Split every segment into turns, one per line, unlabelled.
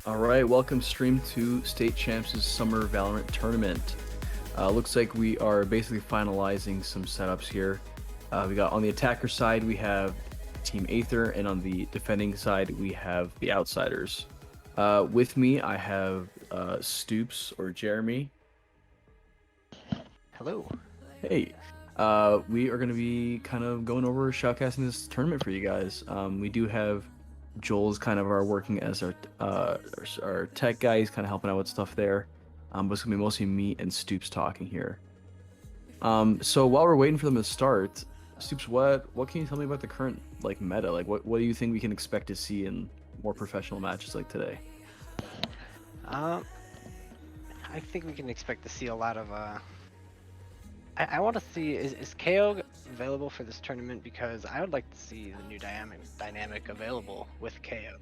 All right, welcome stream to State Champs' Summer Valorant Tournament. Looks like we are basically finalizing some setups here. We got on the attacker side, we have Team Aether, and on the defending side, we have the Outsiders. With me, I have Stoops or Jeremy.
Hello.
Hey, we are going to be kind of going over shoutcasting this tournament for you guys. We do have Joel's kind of working as our tech guy. He's kind of helping out with stuff there. But it's gonna be mostly me and Stoops talking here. So while we're waiting for them to start, Stoops, what can you tell me about the current meta? What do you think we can expect to see in more professional matches like today?
I think we can expect to see a lot of. I want to see is KO available for this tournament, because I would like to see the new dynamic available with KO.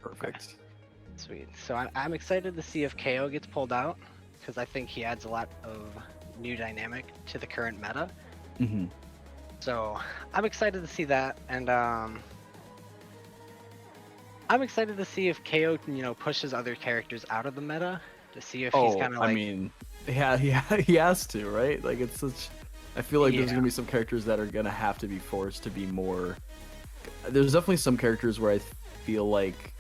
Perfect.
Sweet. So I'm excited to see if KO gets pulled out, because I think he adds a lot of new dynamic to the current meta.
Mm-hmm.
So I'm excited to see that, and I'm excited to see if KO pushes other characters out of the meta, to see if he's kind of like.
I mean, yeah, he has to, right? Like it's such. I feel like there's gonna be some characters that are gonna have to be forced to be more. There's definitely some characters where I feel like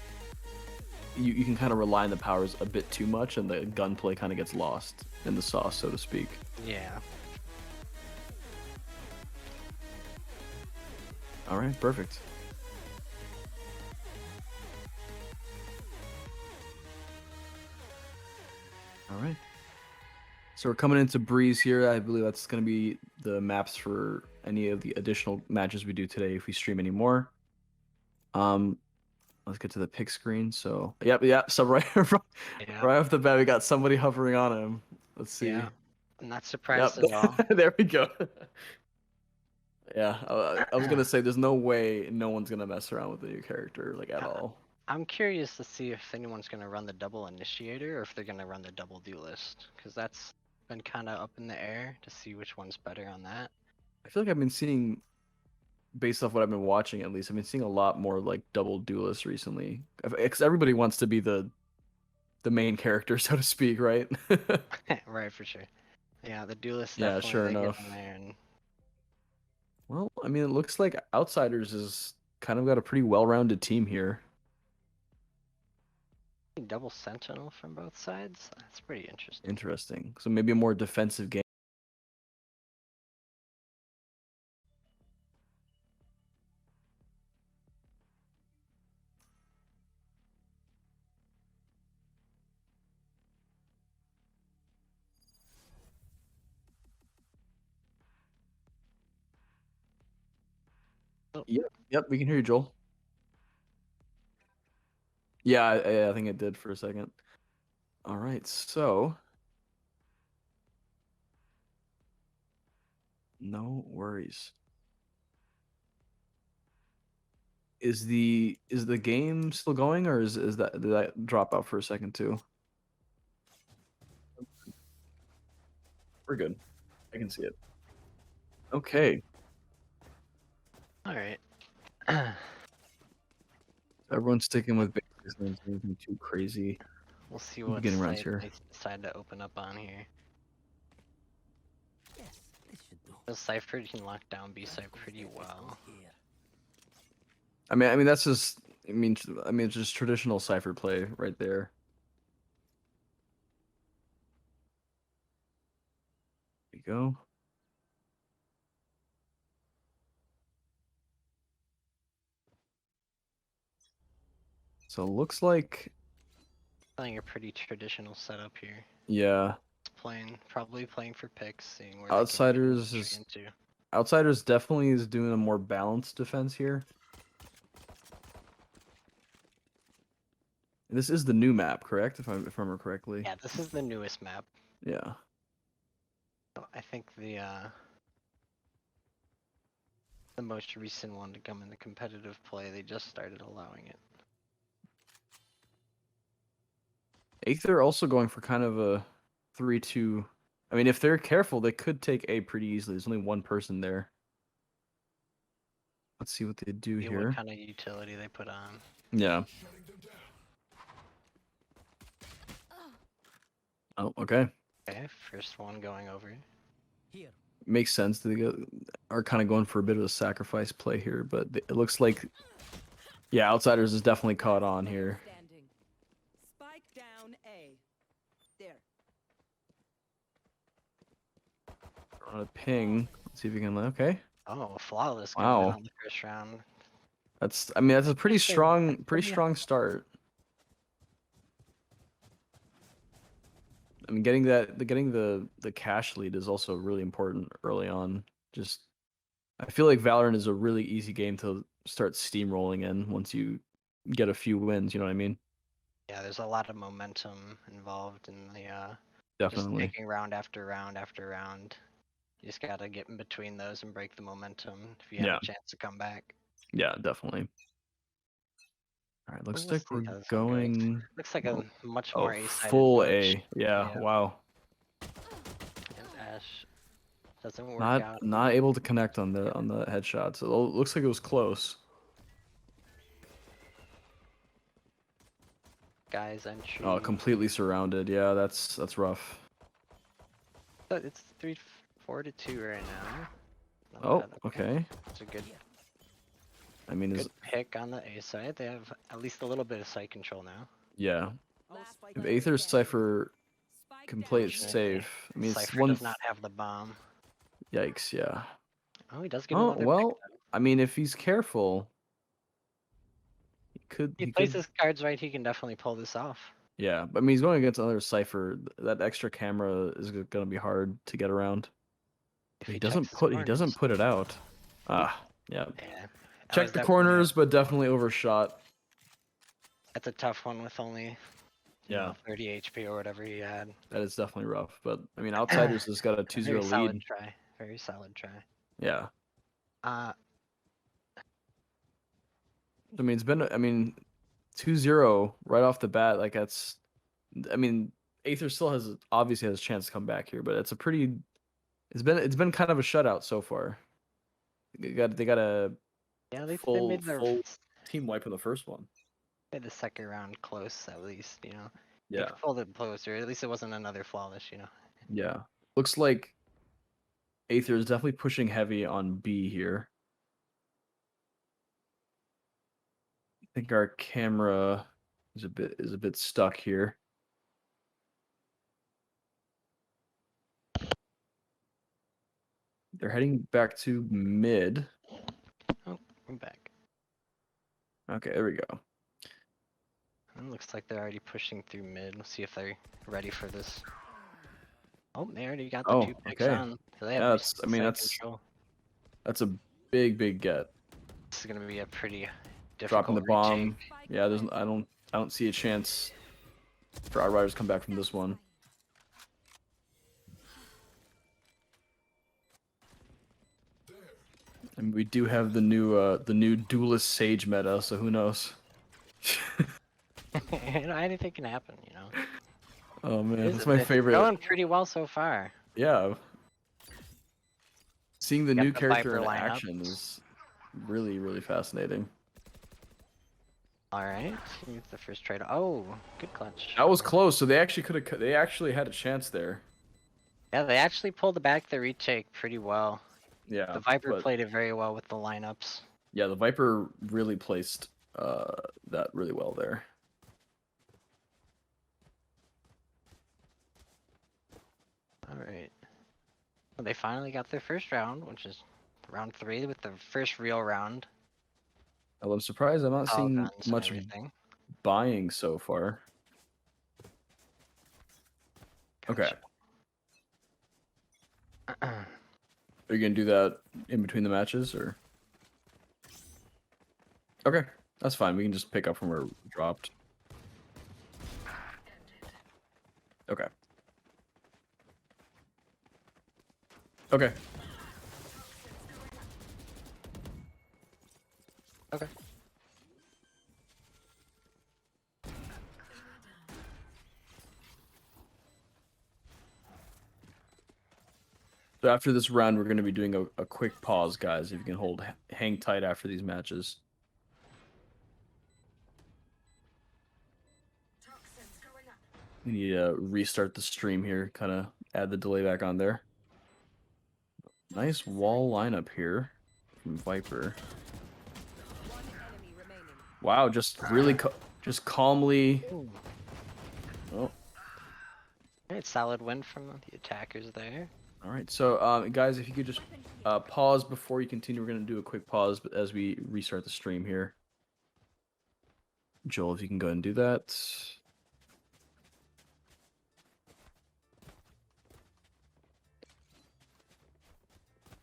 you can kind of rely on the powers a bit too much, and the gunplay kind of gets lost in the sauce, so to speak.
Yeah.
All right, perfect. All right. So we're coming into Breeze here. I believe that's going to be the maps for any of the additional matches we do today if we stream any more. Let's get to the pick screen. So, yep. So right off the bat, we got somebody hovering on him. Let's see.
Yeah. I'm not surprised at all.
There we go. Yeah, I was gonna say there's no way no one's gonna mess around with the new character at all.
I'm curious to see if anyone's gonna run the double initiator or if they're gonna run the double duelist, because that's been kind of up in the air to see which one's better on that.
I feel like I've been seeing, based off what I've been watching at least, I've been seeing a lot more double duelists recently. Because everybody wants to be the main character, so to speak, right?
Right, for sure. Yeah, the duelist.
Yeah,
Definitely
sure
they
enough.
get in there and...
Well, I mean, it looks like Outsiders has kind of got a pretty well-rounded team here.
Double sentinel from both sides. That's pretty interesting.
Interesting. So maybe a more defensive game. Yep, we can hear you, Joel. Yeah, I think it did for a second. All right, so no worries. Is the game still going, or did that drop out for a second too? We're good. I can see it. Okay.
All right.
Everyone's sticking with basics, not anything too crazy.
We'll see what
Getting around
site
here.
they decide to open up on here.
Yes, this should do.
The Cypher can lock down B site pretty well.
I mean that's just it's just traditional Cypher play right there. There you go. So it looks like
Playing a pretty traditional setup here.
yeah.
Probably playing for picks, seeing where
Outsiders
they
is
into.
Outsiders definitely is doing a more balanced defense here. This is the new map, correct? If I remember correctly.
Yeah, this is the newest map.
Yeah.
I think the most recent one to come into competitive play, they just started allowing it.
Aether also going for kind of a 3-2. I mean, if they're careful, they could take A pretty easily. There's only one person there. Let's see what they do
See what
here.
kind of utility they put on.
Yeah. Oh, okay.
Okay, first one going over.
Makes sense. They are kind of going for a bit of a sacrifice play here, but it looks like, yeah, Outsiders is definitely caught on here.
Spike down A. There.
On a ping. Let's see if we can. Okay.
Oh, flawless going in
Wow.
on the first round.
That's. I mean, that's a pretty
Interesting.
strong start. I mean, getting the cash lead is also really important early on. Just, I feel like Valorant is a really easy game to start steamrolling in once you get a few wins. You know what I mean?
Yeah, there's a lot of momentum involved in the just
Definitely.
taking round after round after round. You just gotta get in between those and break the momentum if you have
Yeah.
a chance to come back.
Yeah, definitely. All right,
Well,
looks
we'll
like
see
we're
how this one goes.
going.
Looks like a much
Oh,
more A-sided
full
push.
A. Yeah.
Yeah,
Wow.
and Ash doesn't work
Not
out.
not able to connect on the headshot. So it looks like it was close.
Guys entry.
Oh, completely surrounded. Yeah, that's rough.
But it's 4-2 right now. Not
Oh,
bad,
okay.
It's a good
I mean, is
pick on the A side. They have at least a little bit of site control now.
yeah.
Last
If
player
Aether
standing.
Cypher
Spike
can play it
down A.
safe, I mean, it's
Cypher
one.
does not have the bomb.
Yikes! Yeah.
Oh, he does get
Oh
another pick.
well. I mean, if he's careful, he could.
He
He
plays
could.
his cards right, he can definitely pull this off.
Yeah, but I mean, he's going against another Cypher. That extra camera is gonna be hard to get around.
If
But
he checks his
he doesn't
corners.
put it out. Ah, yeah.
Yeah. That
Check
was
the
definitely
corners, but definitely overshot.
that's a tough one with only
Yeah,
30 HP or whatever he had.
that is definitely rough. But I mean, Outsiders has got a
Very
2-0
solid
lead.
try. Very solid try.
Yeah.
Uh
I mean, it's been. I mean, 2-0 right off the bat. Like that's. I mean, Aether still obviously has a chance to come back here, but it's a pretty. It's been kind of a shutout so far. They got a
yeah, they
full
made their
team wipe in the first one.
made the second round close at least, They
Yeah.
pulled it closer. At least it wasn't another flawless.
Yeah. Looks like Aether is definitely pushing heavy on B here. I think our camera is a bit stuck here. They're heading back to mid.
Oh, I'm back.
Okay, there we go.
It looks like they're already pushing through mid. Let's see if they're ready for this. Oh, they already got the
Oh,
2 picks
okay.
on. So they have
Yeah,
decent
I mean,
site control.
that's a big get.
This is gonna be a pretty
Dropping
difficult
the bomb.
retake.
Yeah, I don't see a chance for Outriders to come back from this one. And we do have the new duelist Sage meta, so who knows?
Anything can happen.
Oh man,
It's
that's my favorite.
going pretty well so far.
Yeah. Seeing the
Got
new
the
character
Viper
in
lineup.
action is really fascinating.
Alright, it's the first trade. Oh, good clutch.
That was close, so they actually had a chance there.
Yeah, they actually pulled back the retake pretty well.
Yeah.
The Viper
but-
played it very well with the lineups.
Yeah, the Viper really placed that really well there.
Alright. Well, they finally got their first round, which is round 3 with the first real round.
Well, I'm surprised I'm not
All
seeing
guns and
much
everything.
buying so far. Okay.
Gotcha.
Are you gonna do that in between the matches, or? Okay, that's fine. We can just pick up from where we dropped. Okay. Okay.
Okay.
So after this round, we're going to be doing a quick pause, guys. If you can hold hang tight after these matches. We need to restart the stream here, kind of add the delay back on there. Nice wall lineup here from Viper.
One enemy remaining.
Wow, just really just calmly.
Ooh.
Oh,
Alright, solid win from the attackers there.
all right. So, guys, if you could just pause before you continue, we're gonna do a quick pause as we restart the stream here. Joel, if you can go ahead and do that.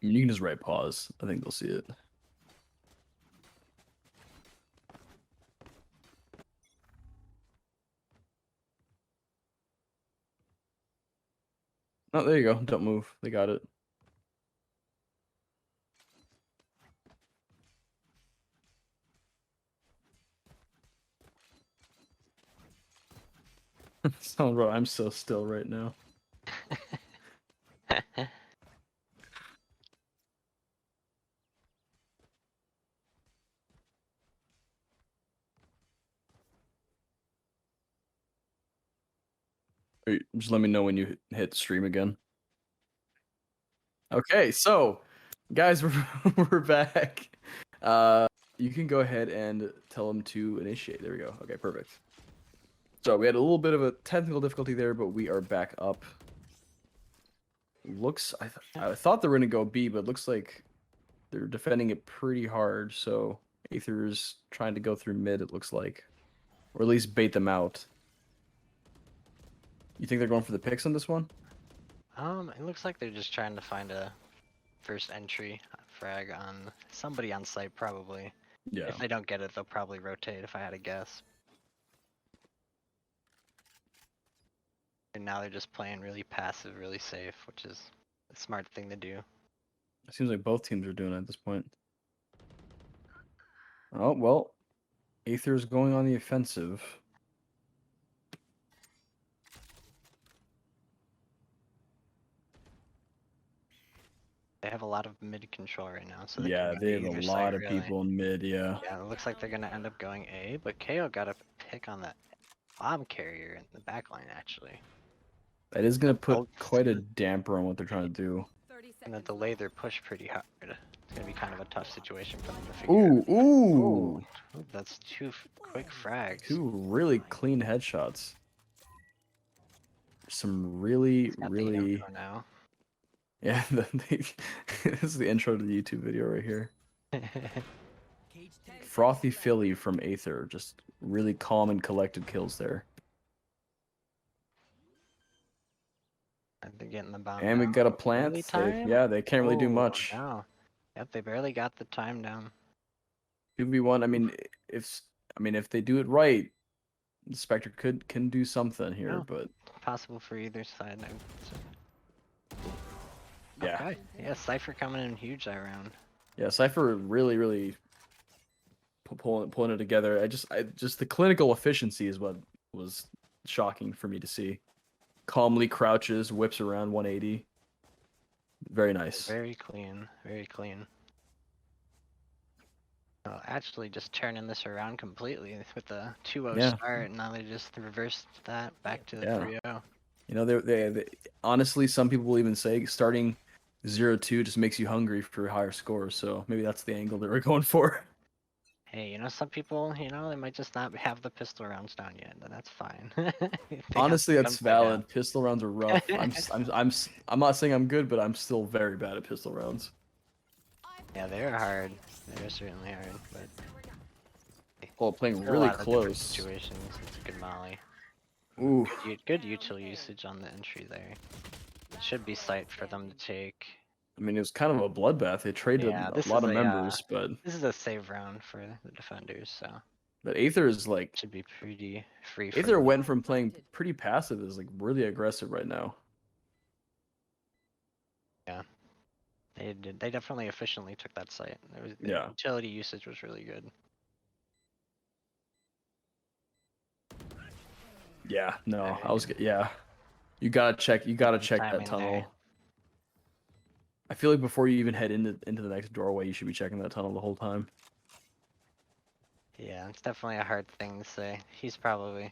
You can just write pause. I think they'll see it. Oh, there you go. Don't move. They got it. Someone wrote, I'm so still right now. Wait, just let me know when you hit stream again. Okay, so guys, we're back. You can go ahead and tell them to initiate. There we go. Okay, perfect. So we had a little bit of a technical difficulty there, but we are back up. Looks, I thought they were gonna go B, but it looks like they're defending it pretty hard. So Aether's trying to go through mid. It looks like, or at least bait them out. You think they're going for the picks on this one?
It looks like they're just trying to find a first entry frag on somebody on site, probably.
Yeah.
If they don't get it, they'll probably rotate, if I had to guess. And now they're just playing really passive, really safe, which is a smart thing to do.
It seems like both teams are doing it at this point. Oh, well, Aether's going on the offensive.
They have a lot of mid control right now, so
Yeah, they have a
either
lot
side,
of
really.
people in mid, yeah.
Yeah, it looks like they're gonna end up going A, but KO got a pick on that bomb carrier in the back line, actually.
That is going to put
Oh,
quite a damper on what they're trying to do.
30
Gonna
seconds
delay
left.
their push pretty hard. It's gonna be kind of a tough situation for them to figure out.
Ooh, ooh!
Ooh, that's two quick frags.
Two really clean headshots. Some really,
He's got the
really...
info now.
Yeah, this is the intro to the YouTube video right here. Frothy Philly from Aether. Just really calm and collected kills there.
And they're getting the bomb
And we
down.
got a plant.
Early time?
Yeah, they can't really do
Oh,
much.
no. Yep, they barely got the time down.
2v1, I mean, if they do it right, the Spectre can do something here,
Yeah.
but
Possible for either side.
yeah.
Okay. Yeah, Cypher coming in huge that round.
Yeah, Cypher really, really pulling it together. I just the clinical efficiency is what was shocking for me to see. Calmly crouches, whips around 180. Very nice.
Very clean. Very clean. Actually, just turning this around completely with the 2-0
Yeah.
start, and now they just reversed that back to the
Yeah.
3-0.
You know, they honestly, some people will even say starting 0-2 just makes you hungry for higher scores. So maybe that's the angle they were going for.
Hey, some people, they might just not have the pistol rounds down yet, and that's fine. They got
Honestly,
the
that's
gunplay down.
valid. Pistol rounds are rough. I'm not saying I'm good, but I'm still very bad at pistol rounds.
Yeah, they're hard. They're certainly hard, but
Oh, playing
there are a
really
lot of different
close.
situations. It's a good molly.
Ooh.
Good util usage on the entry there. It should be sight for them to take.
I mean, it was kind of a bloodbath. They traded
Yeah,
a
this
lot
is
of members, but
this is a save round for the defenders, so
Aether is like
should be pretty free.
Aether went from playing pretty passive is like really aggressive right now.
Yeah, they definitely efficiently took that site. The
Yeah.
utility usage was really good.
Yeah, no, yeah. You gotta check
timing
that tunnel.
there.
I feel like before you even head into the next doorway, you should be checking that tunnel the whole time.
Yeah, it's definitely a hard thing to say. He's probably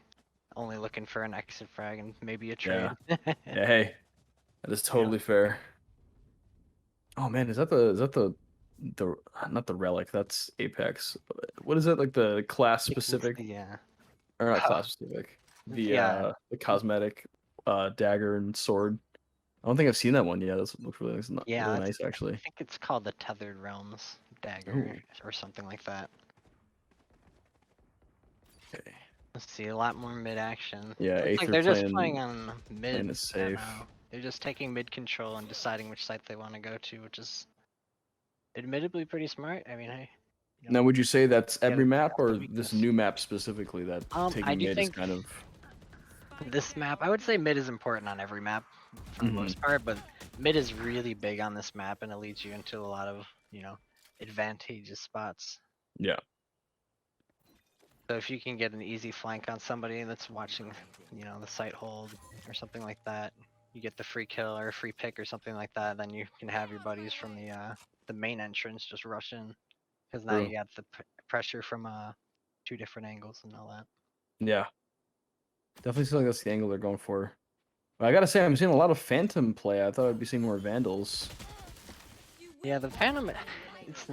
only looking for an exit frag and maybe a trade.
Yeah. Yeah. Hey, that is
Yeah.
totally fair. Oh man, is that the not the relic? That's Apex. What is it like the class
You can
specific
see, yeah.
or not class specific?
Yeah.
The cosmetic dagger and sword. I don't think I've seen that one yet. That looks really nice,
Yeah,
really nice
I
actually.
think it's called the Tethered Realms dagger
Ooh,
or something like that.
okay.
Let's see, a lot more mid action.
Yeah,
Looks like
Aether
they're just playing
playing
on mid
playing it safe.
now. They're just taking mid control and deciding which site they want to go to, which is admittedly pretty smart. I mean, hey, you know,
Now, would you say that's
get
every
it
map
the
or this
weakness.
new map specifically that
I
taking
do
mid is
think
kind of
this map, I would say mid is important on every map for the most part, but mid is really big on this map and it leads you into a lot of, advantageous spots.
yeah,
So if you can get an easy flank on somebody that's watching, the site hold or something like that, you get the free kill or a free pick or something like that, then you can have your buddies from the main entrance just rush in, because now
true.
you got the pressure from two different angles and all that.
Yeah, definitely feel like that's the angle they're going for. But I gotta say, I'm seeing a lot of Phantom play. I thought I'd be seeing more Vandals.
Yeah, the Phantom, it's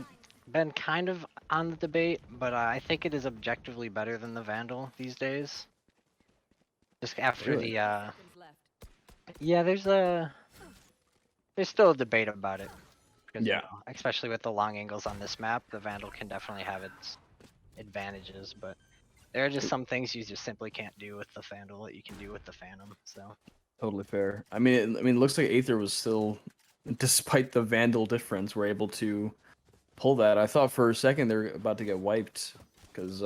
been kind of on the debate, but I think it is objectively better than the Vandal these days. Just after
Really?
the
Seconds left.
yeah, there's still a debate about it. Because,
Yeah,
especially with the long angles on this map, the Vandal can definitely have its advantages, but there are just some things you just simply can't do with the Vandal that you can do with the Phantom, so.
totally fair. It looks like Aether was still, despite the Vandal difference, were able to pull that. I thought for a second they were about to get wiped because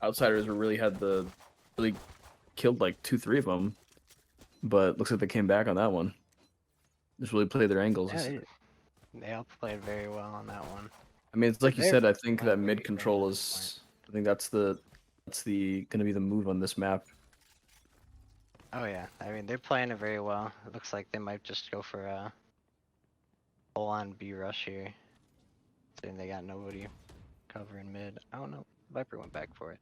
Outsiders really killed like 2-3 of them, but looks like they came back on that one. Just really played their angles.
Yeah, they all played very well on that one.
I mean, it's like you
They're
said. I think
playing
that
very
mid
good
control
at this point.
is. I think that's the gonna be the move on this map.
Oh yeah, I mean, they're playing it very well. It looks like they might just go for a full-on B rush here. Saying they got nobody covering mid. I don't know. Viper went back for it.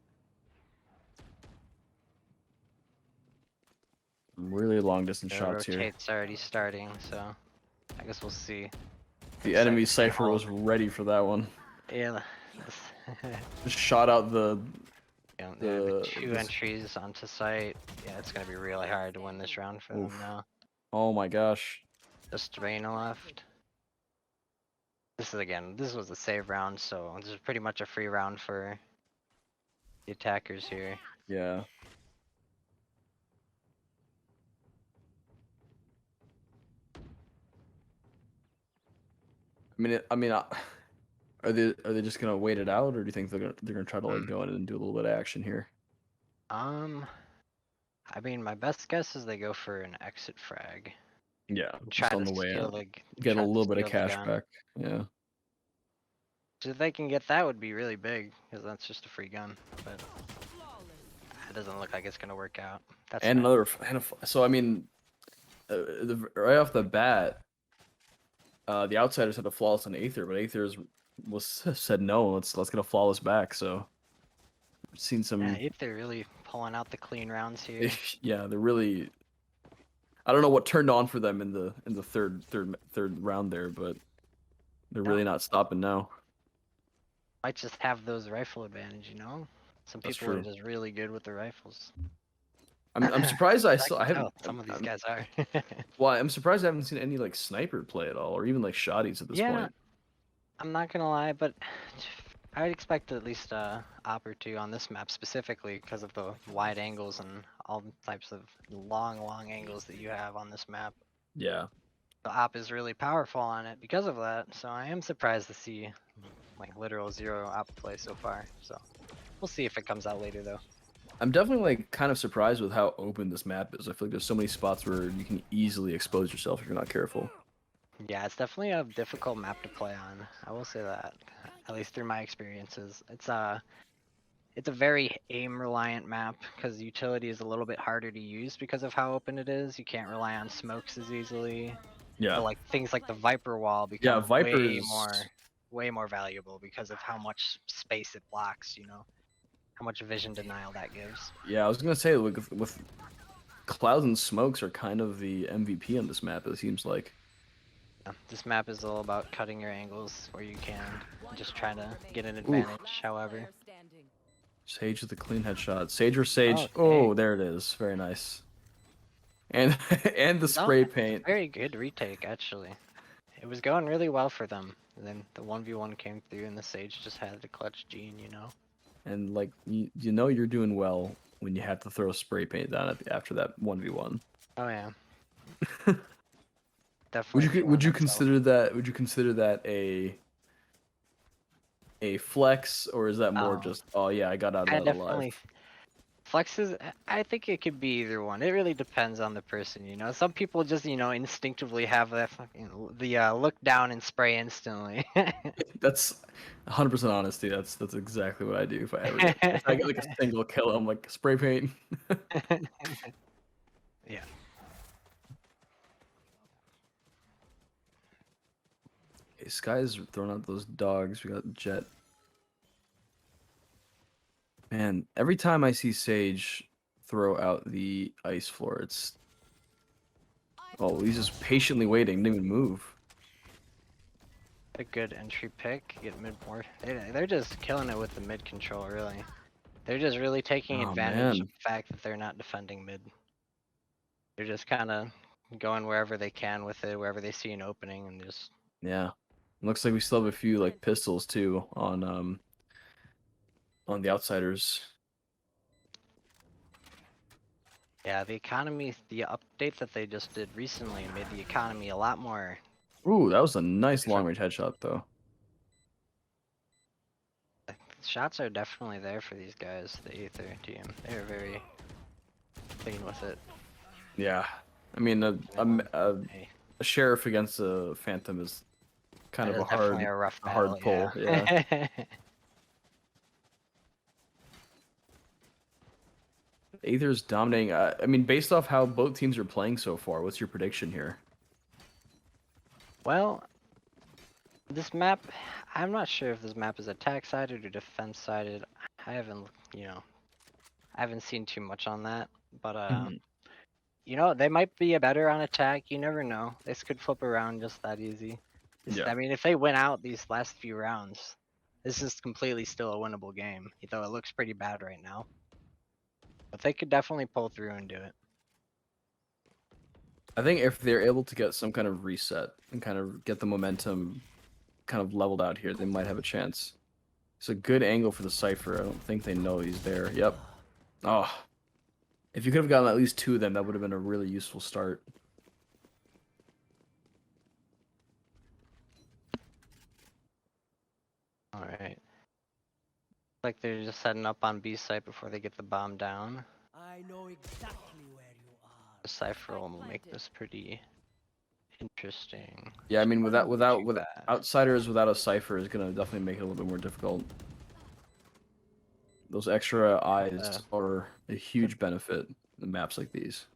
Really long distance
The
shots here.
rotate's already starting, so I guess we'll see.
The
Looks like
enemy
they
Cypher
hold.
was ready for that one.
Yeah.
Just shot out the.
They have
The
two
this-
entries onto site. Yeah, it's gonna be really hard to win this round for them
Oof.
now.
Oh my gosh.
Just Reyna left. This was a save round, so this is pretty much a free round for the attackers here.
Yeah. Are they just gonna wait it out, or do you think they're gonna try to like go in and do a little bit of action here?
I mean, my best guess is they go for an exit frag.
Yeah,
And
just
try
on
to
the way
steal
out,
the
get a
try to
little bit of
steal the
cash
gun.
back. Yeah.
So if they can get that, would be really big, because that's just a free gun. But
Flawless.
it doesn't look like it's gonna work out. That's
And
fine.
another, so I mean, right off the bat, the Outsiders had a flawless on Aether, but said no. Let's get a flawless back. So, I've seen
Yeah,
some.
if they're really pulling out the clean rounds here.
Yeah, they're really. I don't know what turned on for them in the third round there, but they're really not stopping now.
Might just have those rifle advantage, Some
That's
people are
true.
just really good with the rifles.
I'm surprised I
can
haven't.
tell, some of these guys are.
Well, I'm surprised I haven't seen any like sniper play at all, or even like shotties at this
Yeah,
point.
I'm not gonna lie, but I would expect at least a op or two on this map specifically because of the wide angles and all types of long angles that you have on this map.
Yeah.
The op is really powerful on it because of that, so I am surprised to see like literal 0 op play so far. So we'll see if it comes out later though.
I'm definitely like kind of surprised with how open this map is. I feel like there's so many spots where you can easily expose yourself if you're not careful.
Yeah, it's definitely a difficult map to play on. I will say that, at least through my experiences. It's a very aim reliant map because utility is a little bit harder to use because of how open it is. You can't rely on smokes as easily.
Yeah.
So like things like the Viper wall
Yeah,
become
Vipers.
way more valuable because of how much space it blocks. You know, how much vision denial that gives.
Yeah, I was gonna say with clouds and smokes are kind of the MVP on this map. It seems like.
Yeah, this map is all about cutting your angles where you can, and just trying to get an
Ooh.
advantage. However,
Player standing.
Sage with the clean headshot. Sage or Sage?
okay.
Oh, there it is. Very nice. And and the
No,
spray paint.
very good retake actually. It was going really well for them. And then the 1v1 came through and the Sage just had the clutch gene, you know?
And like you know you're doing well when you have to throw spray paint down after that 1v1.
Oh yeah,
would
definitely
you
feeling
would you
myself.
consider that a flex, or is that more
Oh,
just, oh yeah, I got out of
I
that alive?
definitely flexes. I think it could be either one. It really depends on the person, you know? Some people just, you know, instinctively have that fucking, look down and spray instantly.
That's 100% honesty. That's exactly what I do if I ever get, if I get like a single kill, I'm like spray paint.
Yeah.
Okay, Sky's throwing out those dogs. We got Jet. Man, every time I see Sage throw out the ice floor, it's, oh, he's just patiently waiting, didn't even move.
A good entry pick. Get mid more. They're just killing it with the mid control, really. They're just really taking
Oh
advantage
man.
of the fact that they're not defending mid. They're just kind of going wherever they can with it, wherever they see an opening, and just
Yeah. Looks like we still have a few like pistols too on the outsiders.
yeah. The economy, the update that they just did recently made the economy a lot more.
Ooh, that was a nice long
Different.
range headshot though.
Shots are definitely there for these guys. The Aether team, they're very clean with it.
Yeah. I mean,
Hey,
a sheriff against a phantom is kind
that
of
is definitely a rough
a hard
battle.
pull. Yeah.
Yeah.
Aether's dominating. I mean, based off how both teams are playing so far, what's your prediction here?
Well, this map, I'm not sure if this map is attack sided or defense sided. I haven't, you know, I haven't seen too much on that. But
Mhm.
you know, they might be a better on attack. You never know. This could flip around just that easy.
Yeah.
I mean, if they win out these last few rounds, this is completely still a winnable game. Though it looks pretty bad right now. But they could definitely pull through and do it.
I think if they're able to get some kind of reset and kind of get the momentum kind of leveled out here, they might have a chance. It's a good angle for the Cypher. I don't think they know he's there. Yep. Oh. If you could have gotten at least two of them, that would have been a really useful start.
Alright. Like they're just setting up on B site before they get the bomb down.
I know exactly where you are.
The Cypher will make this pretty interesting.
Yeah, I mean,
Shouldn't be too
with
bad.
outsiders without a Cypher is gonna definitely make it a little bit more difficult. Those extra eyes are a huge benefit in maps like these.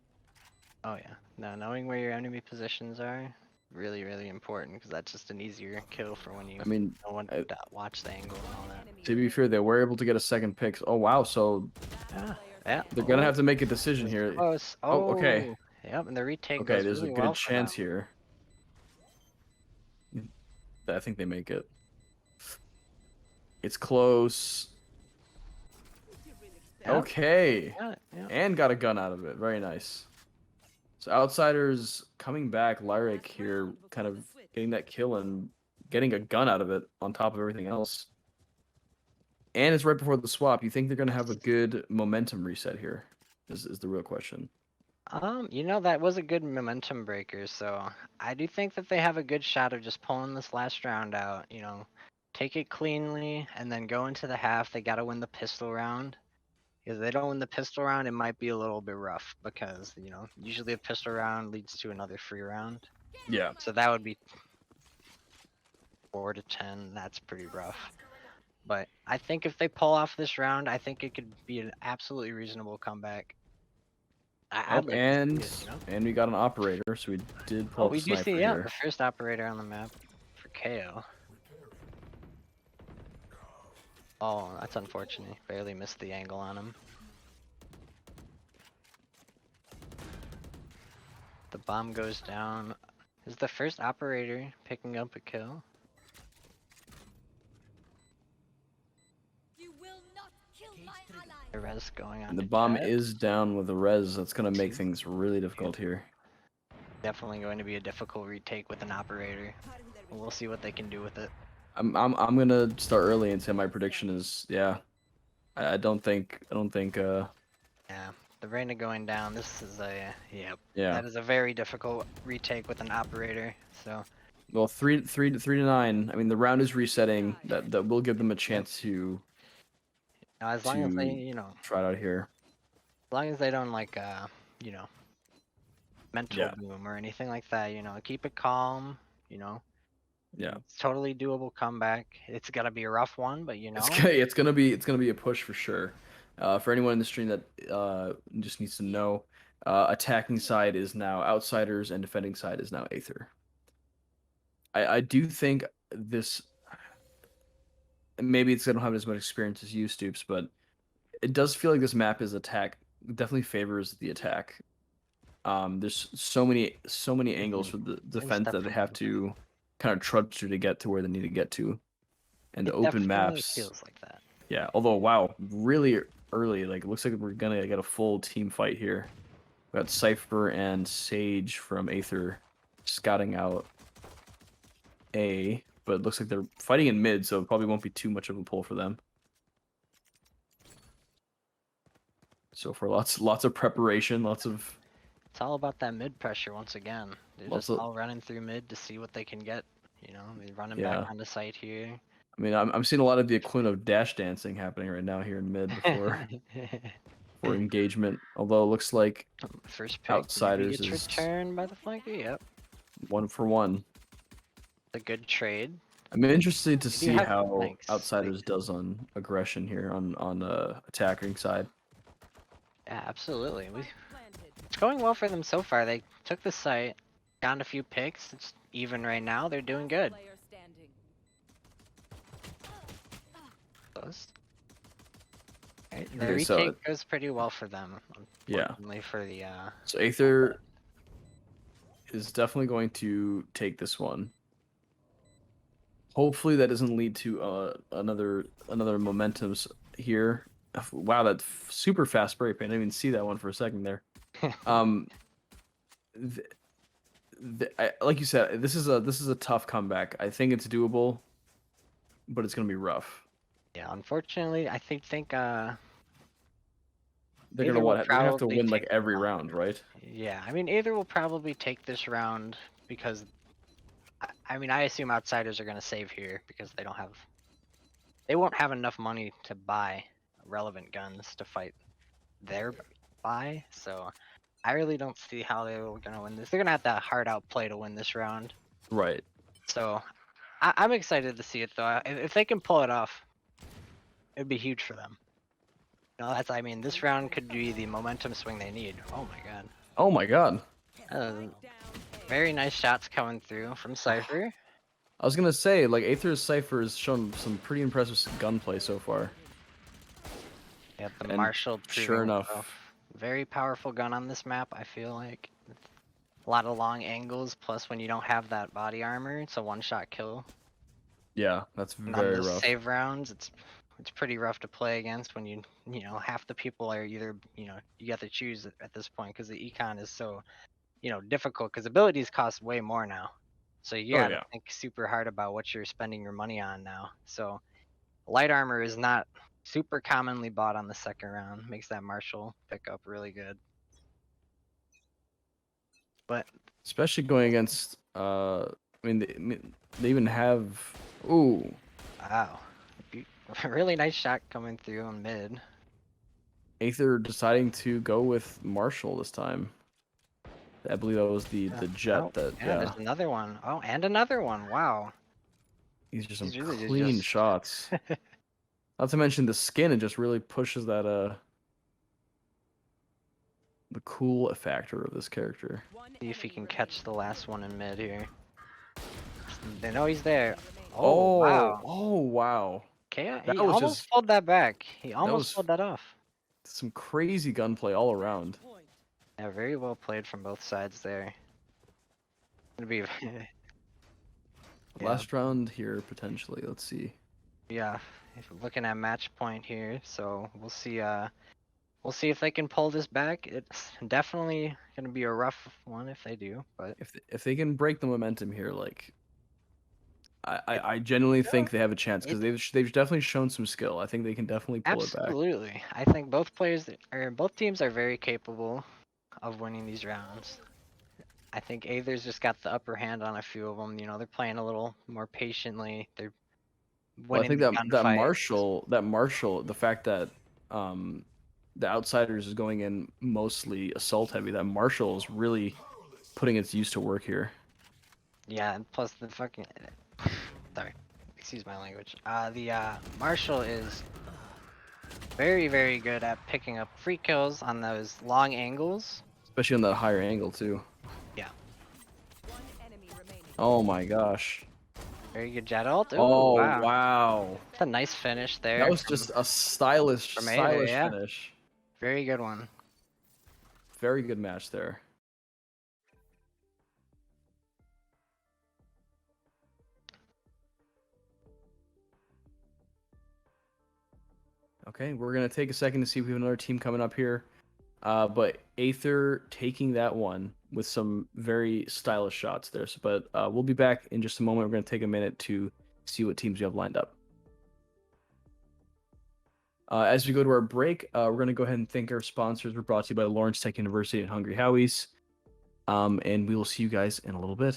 Oh yeah. Now knowing where your enemy positions are, really, really important because that's just an easier kill for when you
I mean,
know when to watch the angle and all that.
to be fair, they were able to get a second pick. Oh wow, so
Yeah.
they're gonna have to make a decision here.
Close.
Oh, okay.
Yep, and the retake
Okay,
goes
there's
really
a good
well for
chance
them.
here. I think they make it. It's close.
Yeah.
Okay.
Yeah.
And got a gun out of it. Very nice. So outsiders coming back, Lyric here kind of getting that kill and getting a gun out of it on top of everything else. And it's right before the swap. You think they're going to have a good momentum reset here? Is the real question.
You know, that was a good momentum breaker, so I do think that they have a good shot of just pulling this last round out, you know, take it cleanly and then go into the half. They gotta win the pistol round. If they don't win the pistol round, it might be a little bit rough because, you know, usually a pistol round leads to another free round.
Yeah.
So that would be 4 to 10. That's pretty rough. But I think if they pull off this round, I think it could be an absolutely reasonable comeback. I'd like to see it, you know?
And we got an operator, so we did pull
Oh,
up
we do
sniper
see, yeah,
here.
the first operator on the map for KO. Oh, that's unfortunate. Barely missed the angle on him. The bomb goes down. Is the first operator picking up a kill?
You will not kill my ally.
The res going on
And the
to
bomb
Jet.
is down with the res. That's gonna make
Two.
things really difficult here.
Definitely going to be a difficult retake with an operator. We'll see what they can do with it.
I'm gonna start early and say my prediction is yeah. I don't think
Yeah, the Reyna going down. This is a yep.
yeah.
That is a very difficult retake with an operator. So
Well, 3 to 9. I mean, the round is resetting. That will give them a chance to
now, as long as they, you know,
try it out here.
as long as they don't like, you know, mental
Yeah.
boom or anything like that, you know, keep it calm. You know,
Yeah.
it's totally doable comeback. It's gonna be a rough one, but you know,
It's gonna be a push for sure. For anyone in the stream that just needs to know, attacking side is now Outsiders and defending side is now Aether. I do think this maybe it's I don't have as much experience as you, Stoops, but it does feel like this map is attack definitely favors the attack. There's so many angles for the defense that they have to kind of trudge through to get to where they need to get to. And the
it
open
definitely
maps
feels like that.
yeah, although wow, really early, like it looks like we're gonna get a full team fight here. We got Cypher and Sage from Aether scouting out A, but it looks like they're fighting in mid, so it probably won't be too much of a pull for them. So for lots of preparation, lots of
It's all about that mid pressure once again. They're
Lots
just
of-
all running through mid to see what they can get. You know, they're running
Yeah.
back onto site here.
I mean, I'm seeing a lot of the equivalent of dash dancing happening right now here in mid before for engagement. Although it looks like
First pick
Outsiders
maybe gets
is
returned by the flanker. Yep,
1-for-1.
a good trade.
I'm interested to
do
see
have
how
flanks,
Outsiders does on aggression here on attacking side.
Yeah, absolutely.
Spike planted.
It's going well for them so far. They took the site, got a few picks. It's even right now. They're doing good.
Player standing.
Close. Right, the
Okay, so
retake goes pretty well for them.
Yeah.
Unfortunately for the
So Aether is definitely going to take this one. Hopefully that doesn't lead to another momentum here. Wow, that super fast spray paint. I didn't even see that one for a second there. Like you said, this is a tough comeback. I think it's doable, but it's gonna be rough.
yeah. Unfortunately, I think
They're
Aether
gonna
will
They're gonna have to
probably
win like
take
every
the
round, right?
yeah. I mean, Aether will probably take this round because I mean, I assume Outsiders are gonna save here because they won't have enough money to buy relevant guns to fight their buy. So I really don't see how they're gonna win this. They're gonna have that hard out play to win this round.
Right.
So I'm excited to see it though. If they can pull it off, it'd be huge for them. No, that's I mean, this round could be the momentum swing they need. Oh my god.
Oh my god.
Down A.
Very nice shots coming through from Cypher.
I was gonna say, like, Aether's Cypher has shown some pretty impressive gunplay so far.
Yep, the
And
Marshall
sure
proving
enough.
itself. Very powerful gun on this map, I feel like. A lot of long angles, plus when you don't have that body armor, it's a one-shot kill.
Yeah, that's
And on
very
those
rough.
save rounds, it's pretty rough to play against when you know, half the people are either, you know, you have to choose at this point because the econ is so, you know, difficult because abilities cost way more now. So you
Oh,
gotta
yeah.
think super hard about what you're spending your money on now. So light armor is not super commonly bought on the second round. Makes that Marshall pickup really good. But
Especially going against I mean they even have ooh.
wow, really nice shot coming through on mid.
Aether deciding to go with Marshall this time. I believe that was the jet
Oh,
that
yeah, there's another one. Oh, and another one. Wow.
these are some
He's really
clean
just-
shots. Not to mention the skin, it just really pushes that the cool factor of this character.
See if he can catch the last one in mid here. They know he's there.
Oh,
Wow.
oh wow.
Okay,
That
he
was
almost
just
pulled that back. He
that
almost
was
pulled that off.
some crazy gunplay all around.
Yeah, very well played from both sides there. Gonna be yeah,
Last round here potentially. Let's see.
yeah. If we're looking at match point here, so we'll see. We'll see if they can pull this back. It's definitely gonna be a rough one if they do, but
If they can break the momentum here, like I genuinely think they have a chance because they've definitely shown some skill. I think they can definitely pull it back.
absolutely. I think both players or both teams are very capable of winning these rounds. I think Aether's just got the upper hand on a few of them. You know, they're playing a little more patiently. They're
Well, I
winning
think
the
that
gunfight.
Marshall, the fact that the Outsiders is going in mostly assault heavy, that Marshall is really putting its use to work here.
Yeah, and plus the fucking sorry, excuse my language. The Marshall is very, very good at picking up free kills on those long angles.
Especially on that higher angle too.
Yeah,
One enemy remaining.
Oh my gosh.
very good jet ult. Ooh,
Oh
wow.
wow.
That's a nice finish there.
That was just a stylish
from Aether, yeah.
finish.
Very good one.
Very good match there. Okay, we're gonna take a second to see if we have another team coming up here. But Aether taking that one with some very stylish shots there. So, but we'll be back in just a moment. We're gonna take a minute to see what teams we have lined up. As we go to our break, we're going to go ahead and thank our sponsors. We're brought to you by Lawrence Tech University and Hungry Howies. And we will see you guys in a little bit.